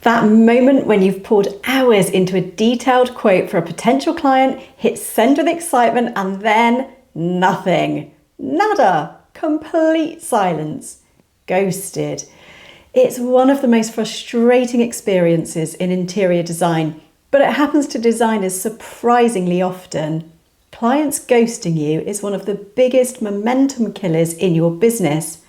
That moment when you've poured hours into a detailed quote for a potential client, hit send with excitement, and then nothing. Nada. Complete silence. Ghosted. It's one of the most frustrating experiences in interior design, but it happens to designers surprisingly often. Clients ghosting you is one of the biggest momentum killers in your business.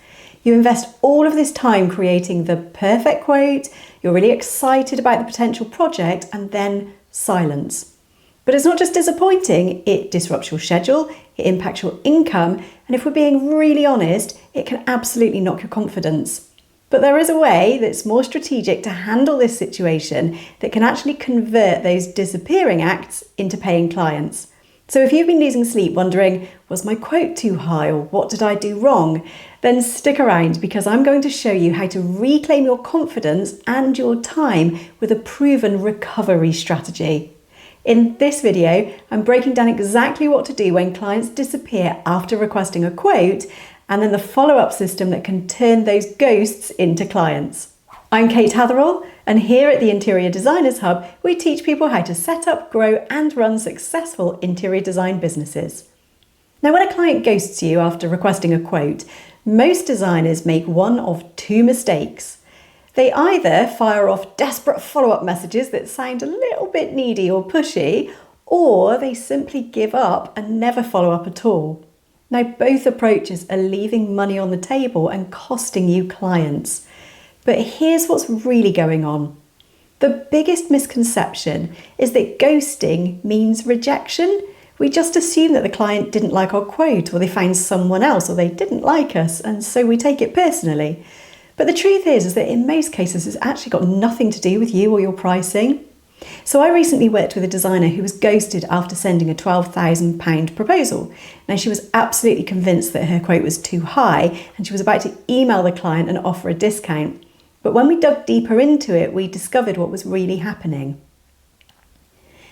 You invest all of this time creating the perfect quote, you're really excited about the potential project, and then silence. But it's not just disappointing, it disrupts your schedule, it impacts your income, and if we're being really honest, it can absolutely knock your confidence. But there is a way that's more strategic to handle this situation that can actually convert those disappearing acts into paying clients. So if you've been losing sleep wondering, was my quote too high or what did I do wrong? Then stick around because I'm going to show you how to reclaim your confidence and your time with a proven recovery strategy. In this video, I'm breaking down exactly what to do when clients disappear after requesting a quote and then the follow-up system that can turn those ghosts into clients. I'm Kate Hatherall, and here at the Interior Designers Hub, we teach people how to set up, grow, and run successful interior design businesses. Now, when a client ghosts you after requesting a quote, most designers make one of two mistakes. They either fire off desperate follow-up messages that sound a little bit needy or pushy, or they simply give up and never follow up at all. Now, both approaches are leaving money on the table and costing you clients. But here's what's really going on. The biggest misconception is that ghosting means rejection. We just assume that the client didn't like our quote, or they found someone else, or they didn't like us, and so we take it personally. But the truth is that in most cases it's actually got nothing to do with you or your pricing. So I recently worked with a designer who was ghosted after sending a £12,000 proposal. Now, she was absolutely convinced that her quote was too high and she was about to email the client and offer a discount. But when we dug deeper into it, we discovered what was really happening.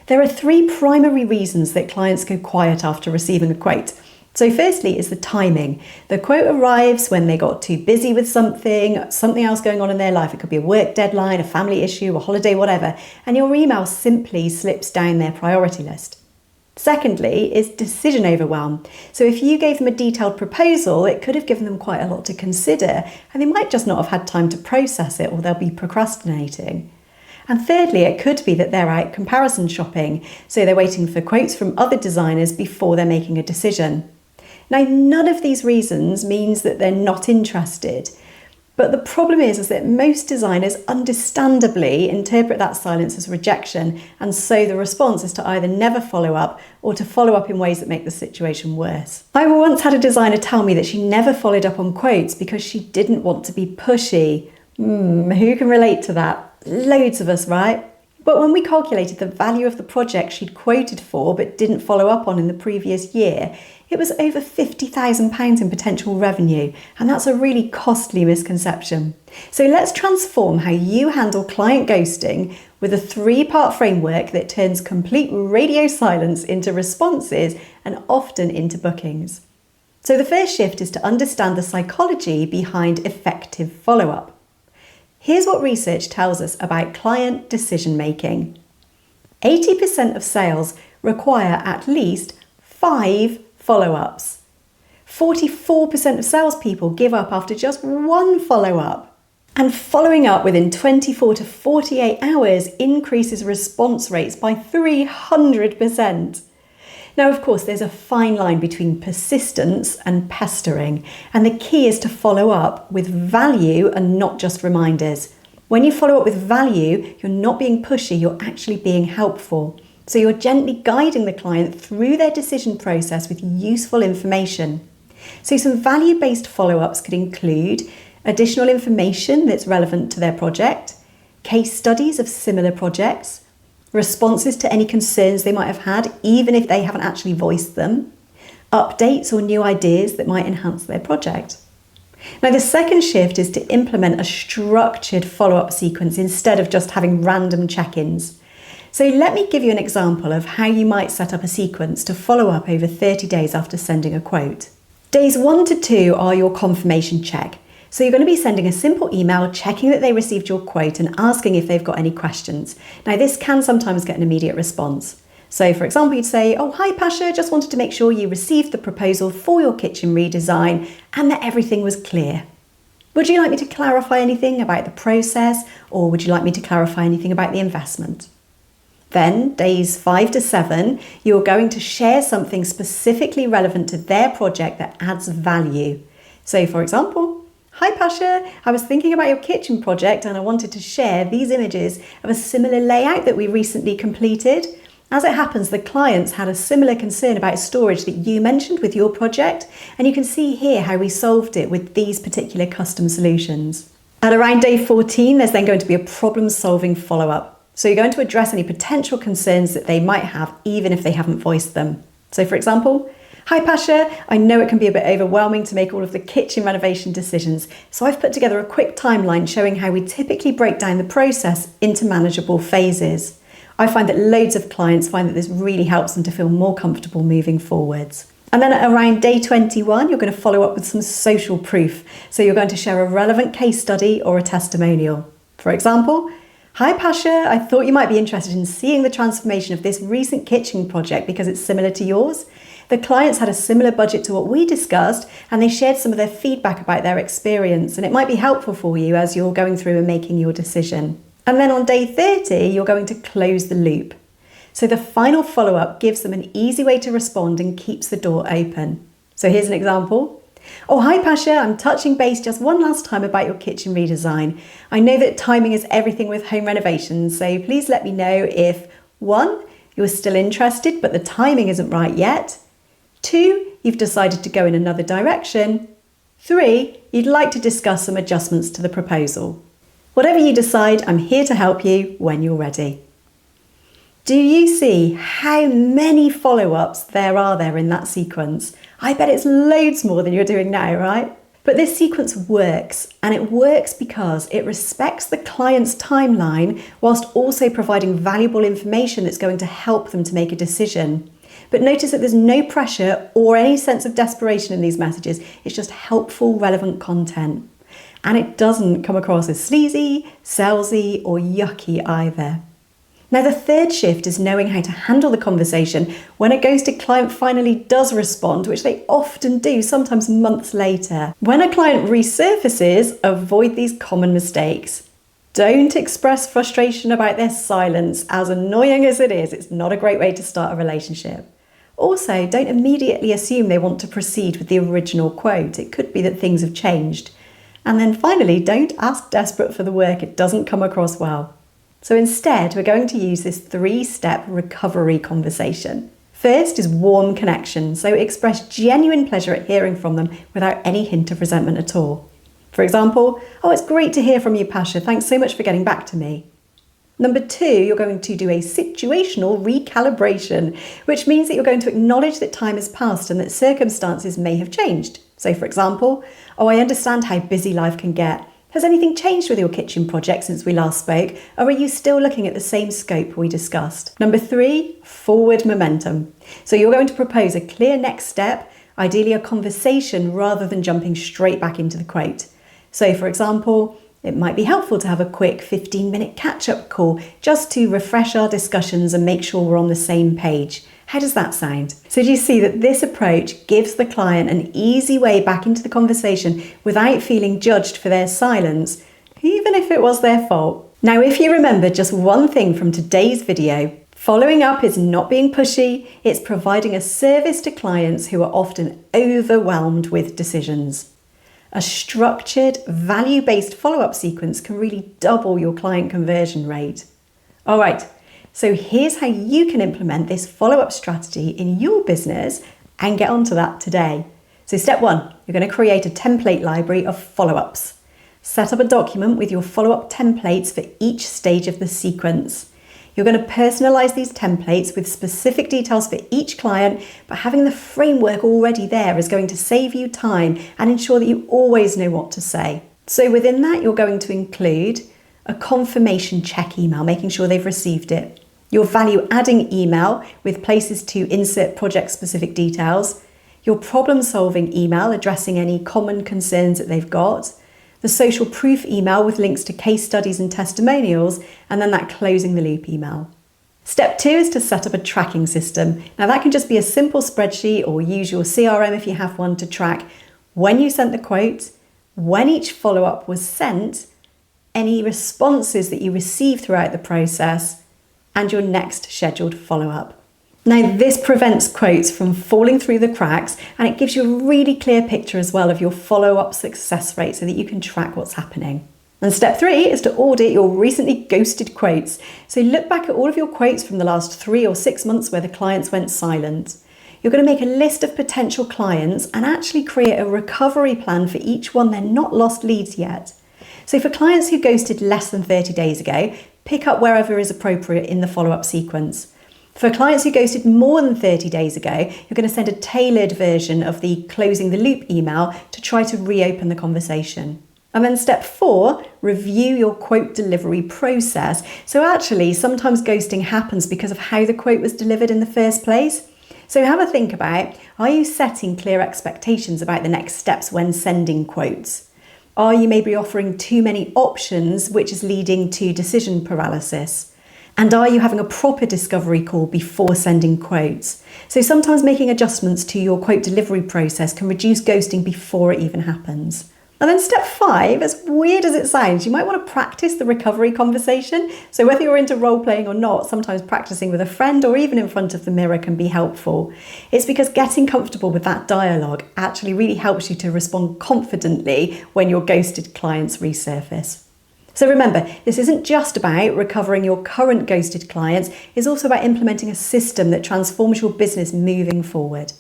There are three primary reasons that clients go quiet after receiving a quote. So firstly is the timing. The quote arrives when they got too busy with something else going on in their life. It could be a work deadline, a family issue, a holiday, whatever, and your email simply slips down their priority list. Secondly is decision overwhelm. So if you gave them a detailed proposal, it could have given them quite a lot to consider, and they might just not have had time to process it, or they'll be procrastinating. And thirdly, it could be that they're out comparison shopping, so they're waiting for quotes from other designers before they're making a decision. Now, none of these reasons means that they're not interested. But the problem is that most designers understandably interpret that silence as rejection, and so the response is to either never follow up or to follow up in ways that make the situation worse. I once had a designer tell me that she never followed up on quotes because she didn't want to be pushy. Who can relate to that? Loads of us, right? But when we calculated the value of the project she'd quoted for but didn't follow up on in the previous year, it was over £50,000 in potential revenue, and that's a really costly misconception. So let's transform how you handle client ghosting with a three-part framework that turns complete radio silence into responses and often into bookings. So the first shift is to understand the psychology behind effective follow-up. Here's what research tells us about client decision-making. 80% of sales require at least 5 follow-ups. 44% of salespeople give up after just 1 follow-up. And following up within 24 to 48 hours increases response rates by 300%. Now, of course, there's a fine line between persistence and pestering, and the key is to follow up with value and not just reminders. When you follow up with value, you're not being pushy, you're actually being helpful. So you're gently guiding the client through their decision process with useful information. So some value-based follow-ups could include additional information that's relevant to their project, case studies of similar projects, responses to any concerns they might have had, even if they haven't actually voiced them, updates or new ideas that might enhance their project. Now, the second shift is to implement a structured follow-up sequence instead of just having random check-ins. So let me give you an example of how you might set up a sequence to follow up over 30 days after sending a quote. Days 1 to 2 are your confirmation check. So you're going to be sending a simple email checking that they received your quote and asking if they've got any questions. Now this can sometimes get an immediate response. So for example, you'd say, "Oh, hi Pasha, just wanted to make sure you received the proposal for your kitchen redesign and that everything was clear. Would you like me to clarify anything about the process, or would you like me to clarify anything about the investment?" Then, days 5 to 7, you're going to share something specifically relevant to their project that adds value. So for example, "Hi Pasha, I was thinking about your kitchen project and I wanted to share these images of a similar layout that we recently completed. As it happens, the clients had a similar concern about storage that you mentioned with your project, and you can see here how we solved it with these particular custom solutions." At around day 14, there's then going to be a problem-solving follow-up. So you're going to address any potential concerns that they might have, even if they haven't voiced them. So for example, "Hi Pasha, I know it can be a bit overwhelming to make all of the kitchen renovation decisions, so I've put together a quick timeline showing how we typically break down the process into manageable phases. I find that loads of clients find that this really helps them to feel more comfortable moving forwards." And then at around day 21, you're going to follow up with some social proof. So you're going to share a relevant case study or a testimonial. For example, "Hi Pasha, I thought you might be interested in seeing the transformation of this recent kitchen project because it's similar to yours. The clients had a similar budget to what we discussed, and they shared some of their feedback about their experience, and it might be helpful for you as you're going through and making your decision." And then on day 30, you're going to close the loop. So the final follow-up gives them an easy way to respond and keeps the door open. So here's an example. "Oh, hi Pasha, I'm touching base just one last time about your kitchen redesign. I know that timing is everything with home renovations, so please let me know if 1, you're still interested but the timing isn't right yet, 2, you've decided to go in another direction, 3, you'd like to discuss some adjustments to the proposal. Whatever you decide, I'm here to help you when you're ready." Do you see how many follow-ups there are in that sequence? I bet it's loads more than you're doing now, right? But this sequence works, and it works because it respects the client's timeline whilst also providing valuable information that's going to help them to make a decision. But notice that there's no pressure or any sense of desperation in these messages. It's just helpful, relevant content. And it doesn't come across as sleazy, salesy, or yucky either. Now, the third shift is knowing how to handle the conversation when a ghosted client finally does respond, which they often do, sometimes months later. When a client resurfaces, avoid these common mistakes. Don't express frustration about their silence. As annoying as it is, it's not a great way to start a relationship. Also, don't immediately assume they want to proceed with the original quote. It could be that things have changed. And then finally, don't ask desperate for the work. It doesn't come across well. So instead, we're going to use this 3-step recovery conversation. First is warm connection. So express genuine pleasure at hearing from them without any hint of resentment at all. For example, "Oh, it's great to hear from you, Pasha. Thanks so much for getting back to me." Number 2, you're going to do a situational recalibration, which means that you're going to acknowledge that time has passed and that circumstances may have changed. So for example, "Oh, I understand how busy life can get. Has anything changed with your kitchen project since we last spoke, or are you still looking at the same scope we discussed?" Number 3, forward momentum. So you're going to propose a clear next step, ideally a conversation rather than jumping straight back into the quote. So for example, it might be helpful to have a quick 15-minute catch-up call just to refresh our discussions and make sure we're on the same page. How does that sound? So do you see that this approach gives the client an easy way back into the conversation without feeling judged for their silence, even if it was their fault? Now, if you remember just one thing from today's video, following up is not being pushy, it's providing a service to clients who are often overwhelmed with decisions. A structured, value-based follow-up sequence can really double your client conversion rate. All right, so here's how you can implement this follow-up strategy in your business and get onto that today. So step 1, you're going to create a template library of follow-ups. Set up a document with your follow-up templates for each stage of the sequence. You're going to personalize these templates with specific details for each client, but having the framework already there is going to save you time and ensure that you always know what to say. So within that, you're going to include a confirmation check email, making sure they've received it, your value-adding email with places to insert project-specific details, your problem-solving email addressing any common concerns that they've got, the social proof email with links to case studies and testimonials, and then that closing the loop email. Step 2 is to set up a tracking system. Now that can just be a simple spreadsheet or use your CRM if you have one to track when you sent the quote, when each follow-up was sent, any responses that you received throughout the process, and your next scheduled follow-up. Now this prevents quotes from falling through the cracks, and it gives you a really clear picture as well of your follow-up success rate so that you can track what's happening. And step 3 is to audit your recently ghosted quotes. So look back at all of your quotes from the last 3 or 6 months where the clients went silent. You're going to make a list of potential clients and actually create a recovery plan for each one. They're not lost leads yet. So for clients who ghosted less than 30 days ago, pick up wherever is appropriate in the follow-up sequence. For clients who ghosted more than 30 days ago, you're going to send a tailored version of the closing the loop email to try to reopen the conversation. And then step 4, review your quote delivery process. So actually, sometimes ghosting happens because of how the quote was delivered in the first place. So have a think about, are you setting clear expectations about the next steps when sending quotes? Are you maybe offering too many options, which is leading to decision paralysis? And are you having a proper discovery call before sending quotes? So sometimes making adjustments to your quote delivery process can reduce ghosting before it even happens. And then step 5, as weird as it sounds, you might want to practice the recovery conversation. So whether you're into role playing or not, sometimes practicing with a friend or even in front of the mirror can be helpful. It's because getting comfortable with that dialogue actually really helps you to respond confidently when your ghosted clients resurface. So remember, this isn't just about recovering your current ghosted clients, it's also about implementing a system that transforms your business moving forward.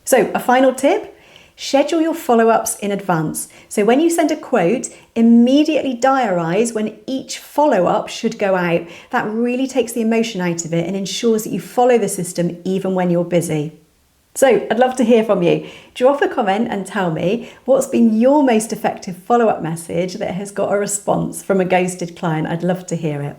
So a final tip. Schedule your follow-ups in advance. So when you send a quote, immediately diarise when each follow-up should go out. That really takes the emotion out of it and ensures that you follow the system even when you're busy. So I'd love to hear from you. Drop a comment and tell me what's been your most effective follow-up message that has got a response from a ghosted client. I'd love to hear it.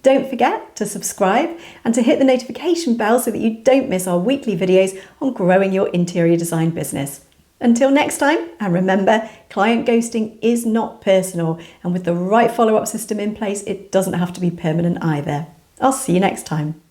Don't forget to subscribe and to hit the notification bell so that you don't miss our weekly videos on growing your interior design business. Until next time, and remember, client ghosting is not personal, and with the right follow-up system in place, it doesn't have to be permanent either. I'll see you next time.